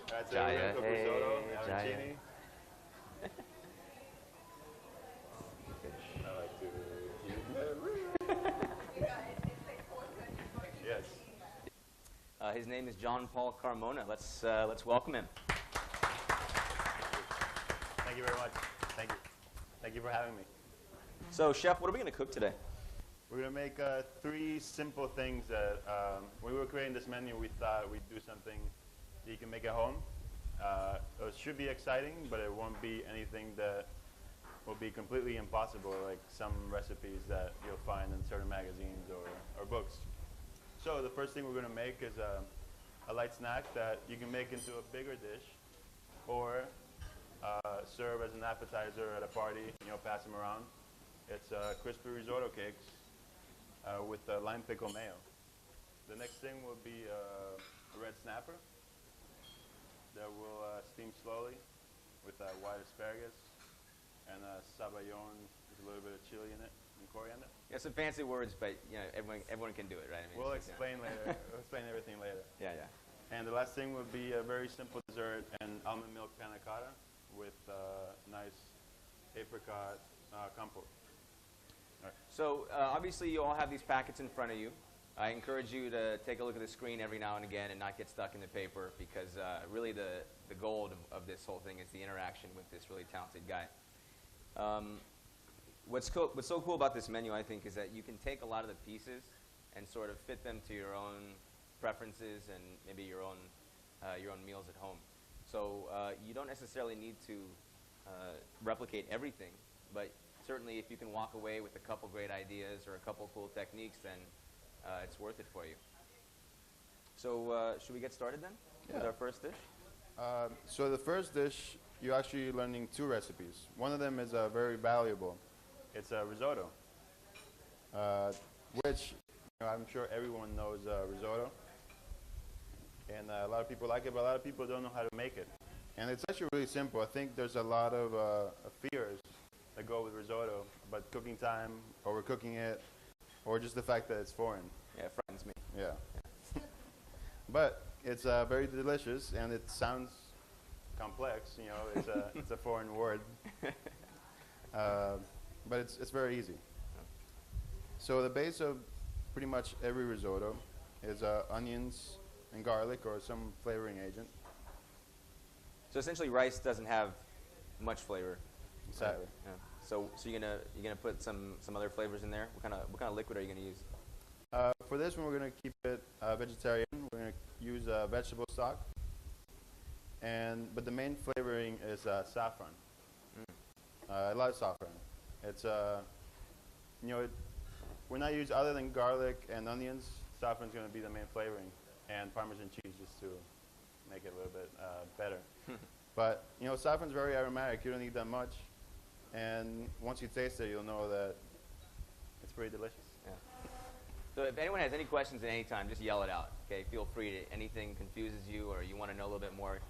Alright, so we're Jaya, gonna cook hey, risotto, Jaya. arancini. I like to keep it real. Yes. His name is John Paul Carmona. Let's welcome him. Thank you very much. Thank you. Thank you for having me. So, chef, what are we going to cook today? We're gonna make three simple things that when we were creating this menu, we thought we'd do something that you can make at home. It should be exciting, but it won't be anything that will be completely impossible, like some recipes that you'll find in certain magazines or books. So the first thing we're gonna make is a light snack that you can make into a bigger dish, or serve as an appetizer at a party. Pass them around. It's crispy risotto cakes with lime pickle mayo. The next thing will be a red snapper that will steam slowly with white asparagus and sabayon with a little bit of chili in it and coriander. Yeah, some fancy words, but everyone can do it, right? I mean, We'll explain later. We'll explain everything later. Yeah, yeah. And the last thing would be a very simple dessert, an almond milk panna cotta with nice apricot compote. All right. So, obviously, you all have these packets in front of you. I encourage you to take a look at the screen every now and again and not get stuck in the paper, because really the gold of this whole thing is the interaction with this really talented guy. What's so cool about this menu, I think, is that you can take a lot of the pieces and sort of fit them to your own preferences and maybe your own meals at home. So you don't necessarily need to replicate everything, but certainly if you can walk away with a couple great ideas or a couple cool techniques, then it's worth it for you. So should we get started then with our first dish? So the first dish, you're actually learning two recipes. One of them is very valuable. It's a risotto, which I'm sure everyone knows risotto. And a lot of people like it, but a lot of people don't know how to make it. And it's actually really simple. I think there's a lot of fears that go with risotto, but cooking time, overcooking it, or just the fact that it's foreign. Yeah, frightens me. Yeah. But it's very delicious, and it sounds complex. It's a foreign word. But it's very easy. So the base of pretty much every risotto is onions and garlic or some flavoring agent. So essentially, rice doesn't have much flavor. Exactly. Yeah. So you're gonna put some other flavors in there. What kind of liquid are you gonna use? For this one, we're gonna keep it vegetarian. We're gonna use vegetable stock, but the main flavoring is saffron. I love saffron. It's we're not using other than garlic and onions. Saffron's gonna be the main flavoring, and Parmesan cheese just to make it a little bit better. But saffron's very aromatic. You don't need that much, and once you taste it, you'll know that it's pretty delicious. Yeah. So if anyone has any questions at any time, just yell it out. Okay, feel free to. Anything confuses you or you want to know a little bit more.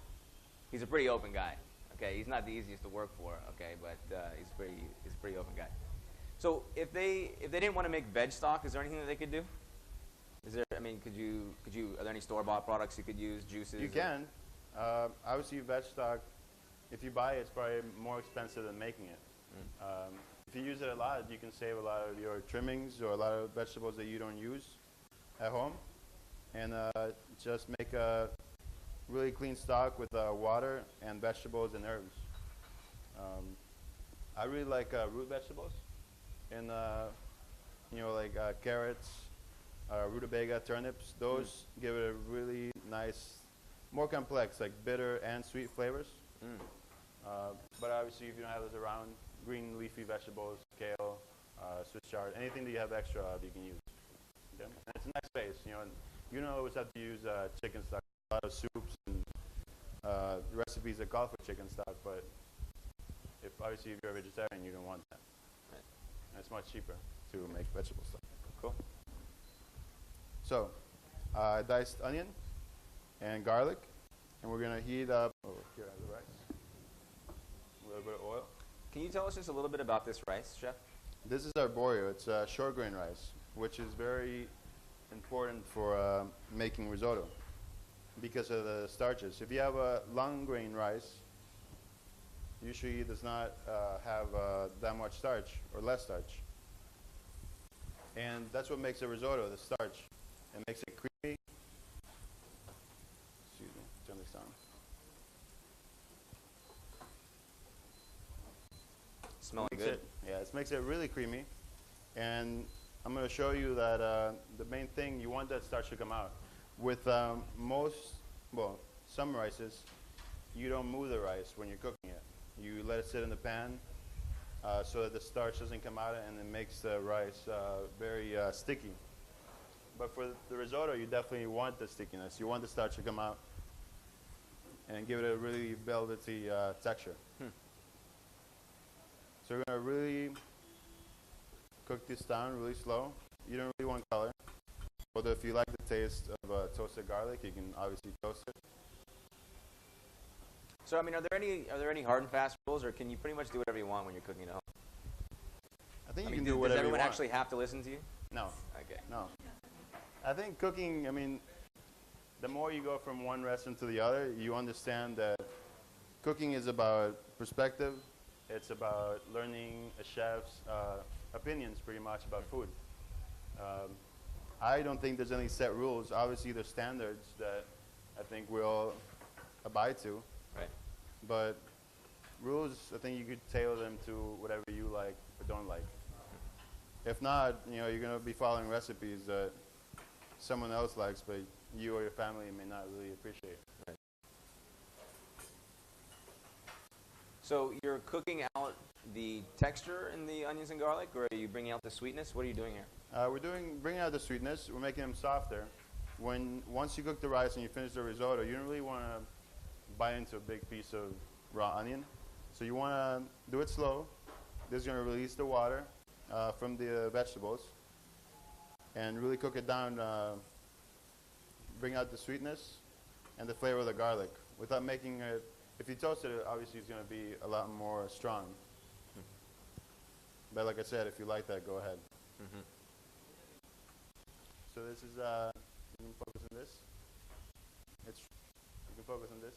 He's a pretty open guy. Okay, he's not the easiest to work for. Okay, but he's a pretty open guy. So if they didn't want to make veg stock, is there anything that they could do? Is there? I mean, are there any store-bought products you could use? Juices? You can. Obviously, veg stock, if you buy it, it's probably more expensive than making it. If you use it a lot, you can save a lot of your trimmings or a lot of vegetables that you don't use at home, and just make a really clean stock with water and vegetables and herbs. I really like root vegetables, and like carrots, rutabaga, turnips. Those give it a really nice, more complex, like bitter and sweet flavors. But obviously, if you don't have those around, green leafy vegetables, kale, Swiss chard, anything that you have extra of, you can use. Okay? And it's a nice base. You don't always have to use chicken stock. A lot of soups and recipes that call for chicken stock, but obviously if you're a vegetarian, you don't want that. Right. And it's much cheaper to make vegetable stock. Cool. So, diced onion and garlic, and we're gonna heat up. Oh, here I have the rice. A little bit of oil. Can you tell us just a little bit about this rice, chef? This is arborio. It's short grain rice, which is very important for making risotto. because of the starches. If you have a long grain rice, usually it does not have that much starch or less starch. And that's what makes a risotto, the starch. It makes it creamy. Excuse me, turn this down. Smelling good. It makes it really creamy. And I'm going to show you that the main thing, you want that starch to come out. With some rices, you don't move the rice when you're cooking it. You let it sit in the pan so that the starch doesn't come out and it makes the rice very sticky. But for the risotto, you definitely want the stickiness. You want the starch to come out and give it a really velvety texture. So we're going to really cook this down really slow. You don't really want color. Although if you like the taste of toasted garlic, you can obviously toast it. So I mean, are there any hard and fast rules, or can you pretty much do whatever you want when you're cooking at home? I think I you mean, can do whatever does everyone you want. actually have to listen to you? No. Okay. No. I think cooking, I mean, the more you go from one restaurant to the other, you understand that cooking is about perspective. It's about learning a chef's opinions pretty much about food. I don't think there's any set rules. Obviously, there's standards that I think we all abide to. Right. But rules, I think you could tailor them to whatever you like or don't like. If not, you know, you're going to be following recipes that someone else likes, but you or your family may not really appreciate. Right. So you're cooking out the texture in the onions and garlic, or are you bringing out the sweetness? What are you doing here? We're bringing out the sweetness. We're making them softer. Once you cook the rice and you finish the risotto, you don't really want to bite into a big piece of raw onion. So you want to do it slow. This is going to release the water from the vegetables and really cook it down. Bring out the sweetness and the flavor of the garlic without making it. If you toast it, obviously it's going to be a lot more strong. But like I said, if you like that, go ahead. So this is, you can focus on this. You can focus on this.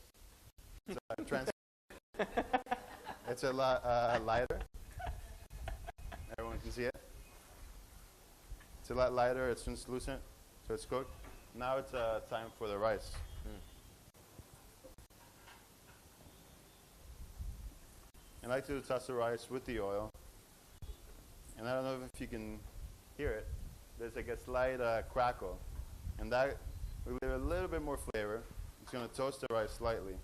It's a lot lighter. Everyone can see it. It's a lot lighter, it's translucent, so it's cooked. Now it's time for the rice. I like to toss the rice with the oil. And I don't know if you can hear it. There's like a slight crackle. And that will give it a little bit more flavor. It's going to toast the rice slightly.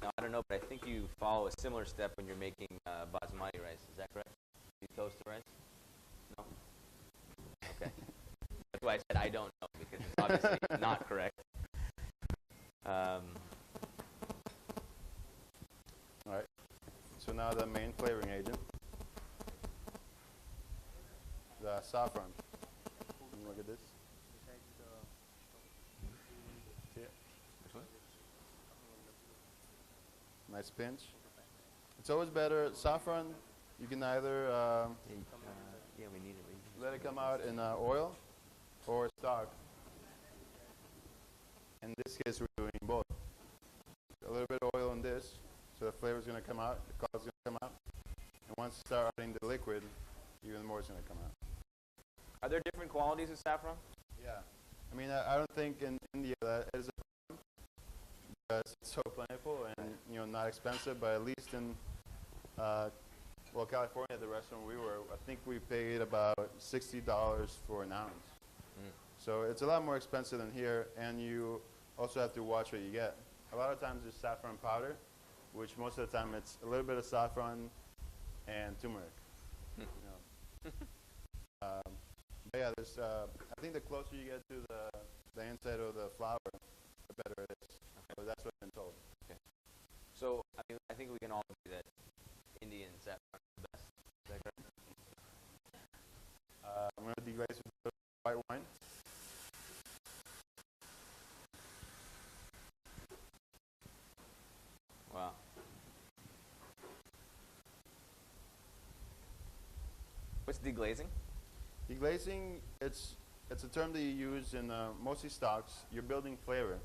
Now, I don't know, but I think you follow a similar step when you're making basmati rice. Is that correct? You toast the rice? No? Okay. That's why I said I don't know, because it's obviously not correct. All right. So now the main flavoring agent, the saffron. Look at this. See it? Which one? Nice pinch. It's always better. Saffron, you can either Yeah, we need it. let it come out in oil or stock. In this case, we're doing both. A little bit of oil in this, so the flavor is going to come out, the color is going to come out. And once you start adding the liquid, even more is going to come out. Are there different qualities of saffron? Yeah. I mean, I don't think in India that is a problem because it's so plentiful and, you know, not expensive, but at least in, California, the restaurant we were, I think we paid about $60 for an ounce. So it's a lot more expensive than here, and you also have to watch what you get. A lot of times there's saffron powder, which most of the time it's a little bit of saffron and turmeric. You know. But yeah, there's. I think the closer you get to the inside of the flour, the better it is. Okay. So that's what I've been told. Okay. So I think we can all agree that Indian saffron is the best. Is that correct? I'm going to deglaze with white wine. Wow. What's deglazing? Deglazing, it's a term that you use in mostly stocks. You're building flavor.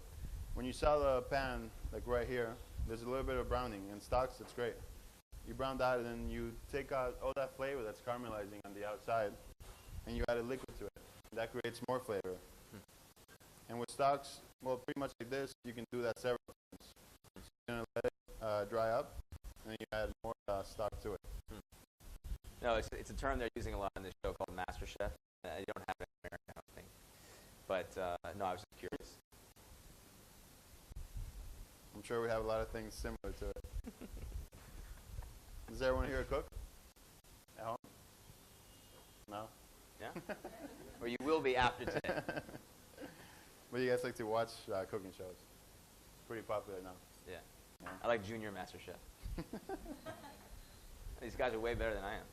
When you sell a pan, like right here, there's a little bit of browning. In stocks, that's great. You brown that, and then you take out all that flavor that's caramelizing on the outside, and you add a liquid to it. And that creates more flavor. And with stocks, well, pretty much like this, you can do that several times. So you're going to let it dry up, and then you add more stock to it. No, it's a term they're using a lot in this show called MasterChef. You don't have it in America, I don't think. But no, I was just curious. I'm sure we have a lot of things similar to it. Does everyone here cook at home? No? Yeah? Or you will be after today. But you guys like to watch cooking shows. Pretty popular now. Yeah. Yeah. I like Junior MasterChef. These guys are way better than I am.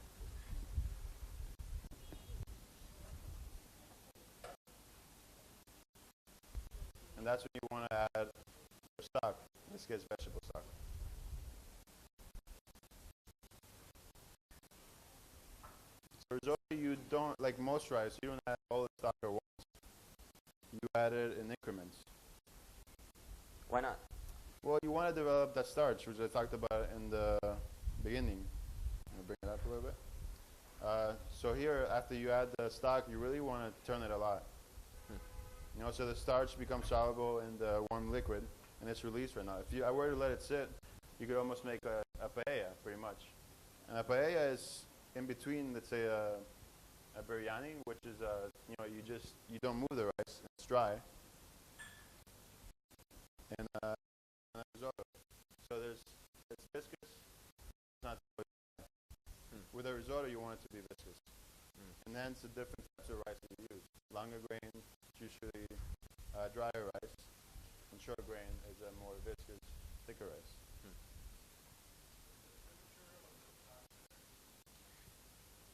And that's when you want to add your stock. In this case, vegetable stock. So risotto, you don't, like most rice, you don't add all the stock at once. You add it in increments. Why not? Well, you want to develop that starch, which I talked about in the beginning. I'm going to bring it up a little bit. So here, after you add the stock, you really want to turn it a lot. You know, so the starch becomes soluble in the warm liquid, and it's released right now. If I were to let it sit, you could almost make a paella, pretty much. And a paella is in between, let's say, a biryani, which is, you know, you don't move the rice, it's dry. And a risotto. So it's viscous, it's not totally dry. With a risotto, you want it to be viscous. And then it's the different types of rice that you use. Longer grain, usually drier rice, and short grain is a more viscous, thicker rice.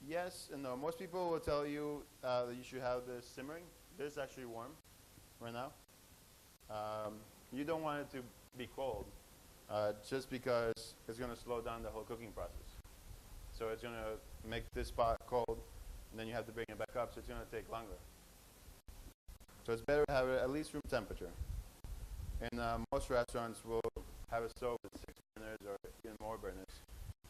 Yes and no. Most people will tell you that you should have this simmering. This is actually warm right now. You don't want it to be cold, just because it's going to slow down the whole cooking process. So it's going to make this pot cold, and then you have to bring it back up, so it's going to take longer. So it's better to have it at least room temperature. And most restaurants will have a stove with 6 burners or even more burners.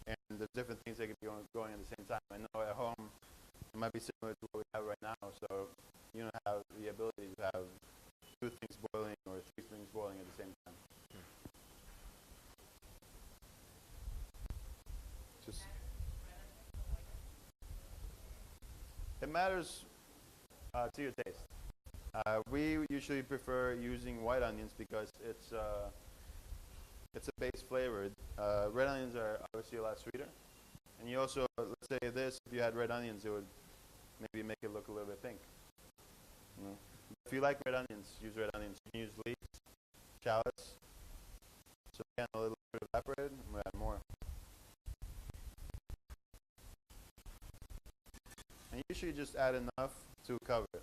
And there's different things that can be going at the same time. I know at home it might be similar to what we have right now. So you don't have the ability to have 2 things boiling or 3 things boiling at the same time. Just it matters to your taste. We usually prefer using white onions because it's a base flavor. Red onions are obviously a lot sweeter. And you also, let's say this, if you had red onions, it would maybe make it look a little bit pink. You know? If you like red onions, use red onions. You can use leeks, shallots. So again, a little bit evaporated, I'm going to add more. And usually just add enough to cover it.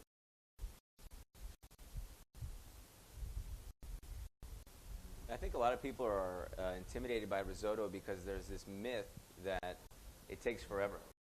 I think a lot of people are intimidated by risotto because there's this myth that it takes forever.